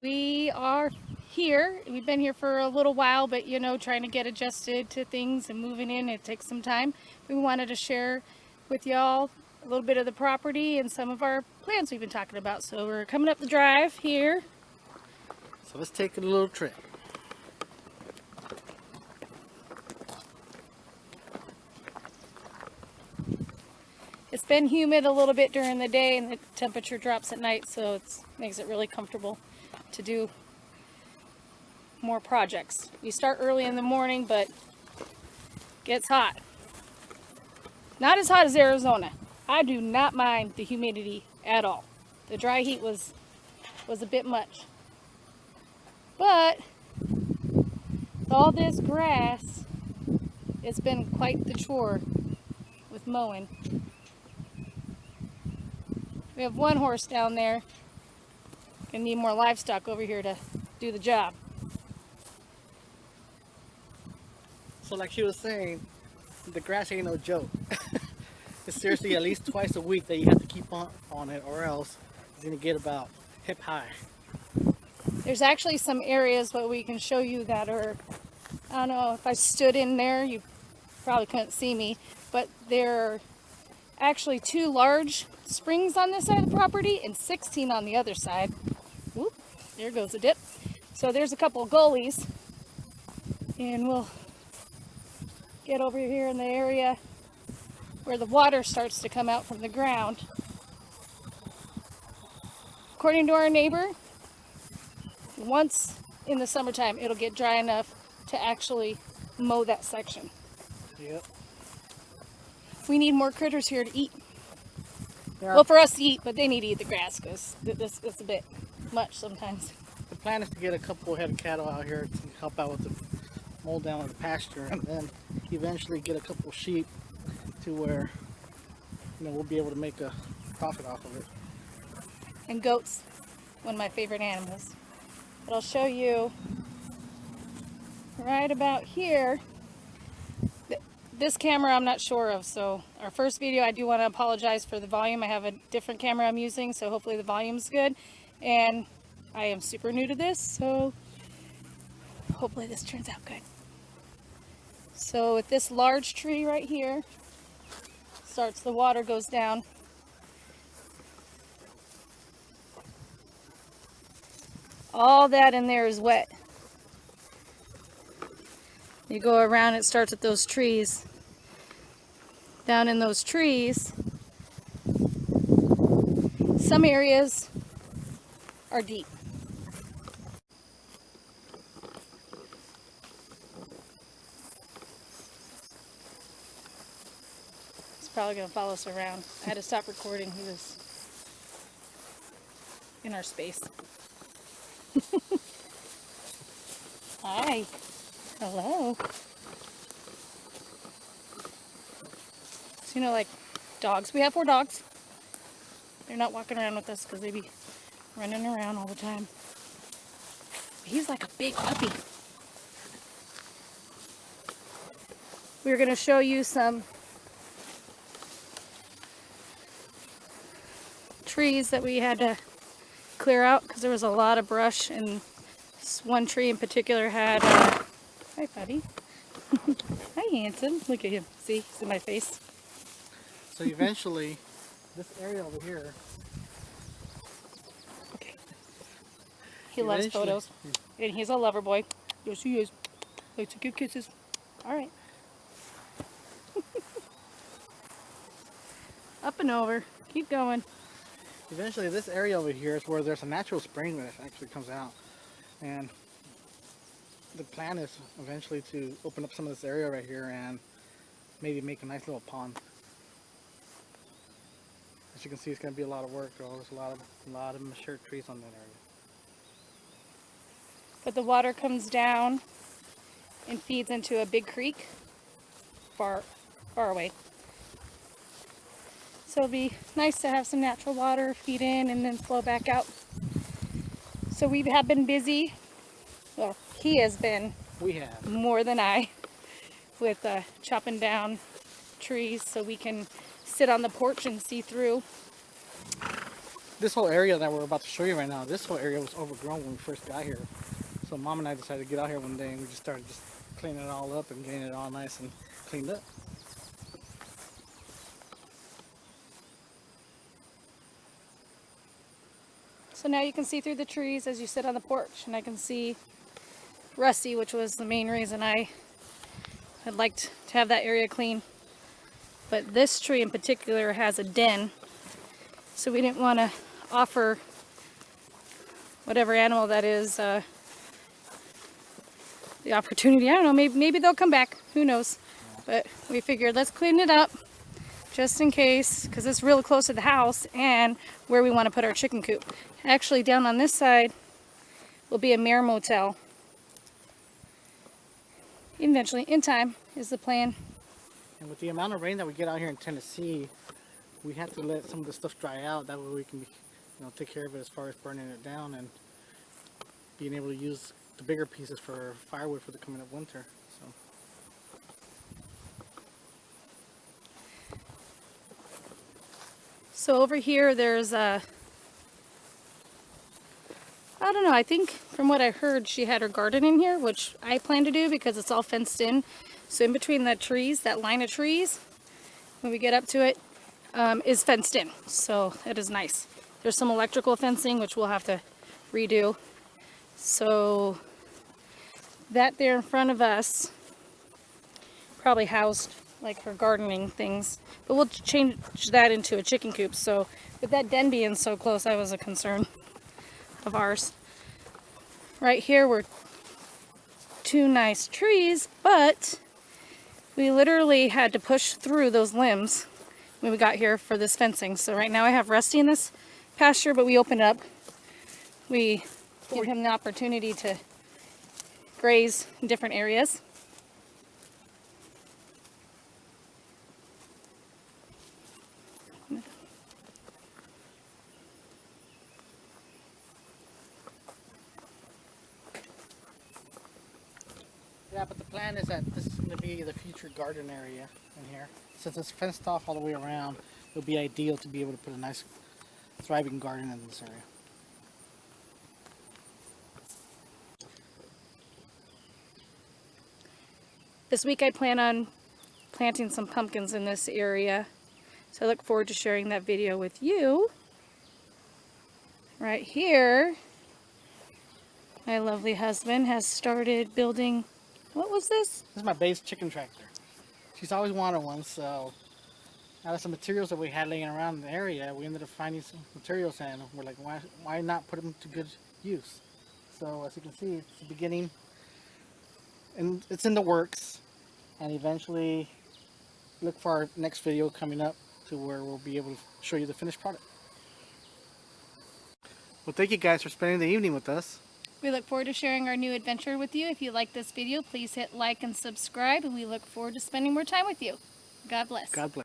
We are here. We've been here for a little while, but trying to get adjusted to things and moving in, it takes some time. We wanted to share with y'all a little bit of the property and some of our plans we've been talking about. So we're coming up the drive here. So let's take a little trip. It's been humid a little bit during the day and the temperature drops at night, so it makes it really comfortable to do more projects. We start early in the morning, but it gets hot. Not as hot as Arizona. I do not mind the humidity at all. The dry heat was a bit much. But all this grass, it's been quite the chore with mowing. We have one horse down there. Gonna need more livestock over here to do the job. So like she was saying, the grass ain't no joke. It's seriously at least twice a week that you have to keep on it, or else it's gonna get about hip high. There's actually some areas where we can show you that are, I don't know, if I stood in there, you probably couldn't see me, but there are actually 2 large springs on this side of the property and 16 on the other side. Whoop, there goes a dip. So there's a couple of gullies, and we'll get over here in the area where the water starts to come out from the ground. According to our neighbor, once in the summertime it'll get dry enough to actually mow that section. Yep. We need more critters here to eat. Yeah. Well, for us to eat, but they need to eat the grass because this is a bit much sometimes. The plan is to get a couple head of cattle out here to help out with the mold down of the pasture, and then eventually get a couple sheep to where we'll be able to make a profit off of it. And goats, one of my favorite animals. But I'll show you right about here. This camera I'm not sure of, so our first video, I do want to apologize for the volume. I have a different camera I'm using, so hopefully the volume's good. And I am super new to this, so hopefully this turns out good. So with this large tree right here, the water goes down. All that in there is wet. You go around, it starts with those trees. Down in those trees, some areas are deep. He's probably going to follow us around. I had to stop recording. He was in our space. Hi. Hello. So, like dogs. We have 4 dogs. They're not walking around with us because they be running around all the time. He's like a big puppy. We're going to show you some trees that we had to clear out because there was a lot of brush, and this one tree in particular had hi buddy. Hi handsome. Look at him. See, he's in my face. So eventually this area over here, okay, he loves photos, and he's a lover boy. Yes he is. Likes to give kisses. All right. Up and over. Keep going. Eventually this area over here is where there's a natural spring that actually comes out, and the plan is eventually to open up some of this area right here and maybe make a nice little pond. As you can see, it's going to be a lot of work. There's a lot of mature trees on that area. But the water comes down and feeds into a big creek far away. So it'll be nice to have some natural water feed in and then flow back out. So we have been busy. Well, he has been. We have. More than I, with chopping down trees so we can sit on the porch and see through. this whole area that we're about to show you right now, this whole area was overgrown when we first got here. So Mom and I decided to get out here one day and we just started just cleaning it all up and getting it all nice and cleaned up. So now you can see through the trees as you sit on the porch, and I can see Rusty, which was the main reason I had liked to have that area clean. But this tree in particular has a den, so we didn't want to offer whatever animal that is the opportunity. I don't know, maybe they'll come back, who knows. But we figured let's clean it up just in case, because it's real close to the house and where we want to put our chicken coop. Actually, down on this side will be a mare motel. Eventually, in time, is the plan. And with the amount of rain that we get out here in Tennessee, we have to let some of the stuff dry out. That way we can, take care of it as far as burning it down and being able to use the bigger pieces for firewood for the coming up winter. So over here, there's a, I don't know, I think from what I heard, she had her garden in here, which I plan to do because it's all fenced in. So in between the trees, that line of trees, when we get up to it, is fenced in. So it is nice. There's some electrical fencing, which we'll have to redo. So that there in front of us probably housed like her gardening things, but we'll change that into a chicken coop. So with that den being so close, that was a concern of ours. Right here were two nice trees, but we literally had to push through those limbs when we got here for this fencing. So right now I have Rusty in this pasture, but we open it up. We give him the opportunity to graze in different areas. Yeah, but the plan is that this is going to be the future garden area in here. Since it's fenced off all the way around, it'll be ideal to be able to put a nice thriving garden in this area. This week I plan on planting some pumpkins in this area, so I look forward to sharing that video with you. Right here, my lovely husband has started building, what was this? This is my base chicken tractor. She's always wanted one, so out of some materials that we had laying around in the area, we ended up finding some materials and we're like, why not put them to good use? So as you can see, it's the beginning and it's in the works, and eventually look for our next video coming up to where we'll be able to show you the finished product. Well, thank you guys for spending the evening with us. We look forward to sharing our new adventure with you. If you like this video, please hit like and subscribe, and we look forward to spending more time with you. God bless. God bless.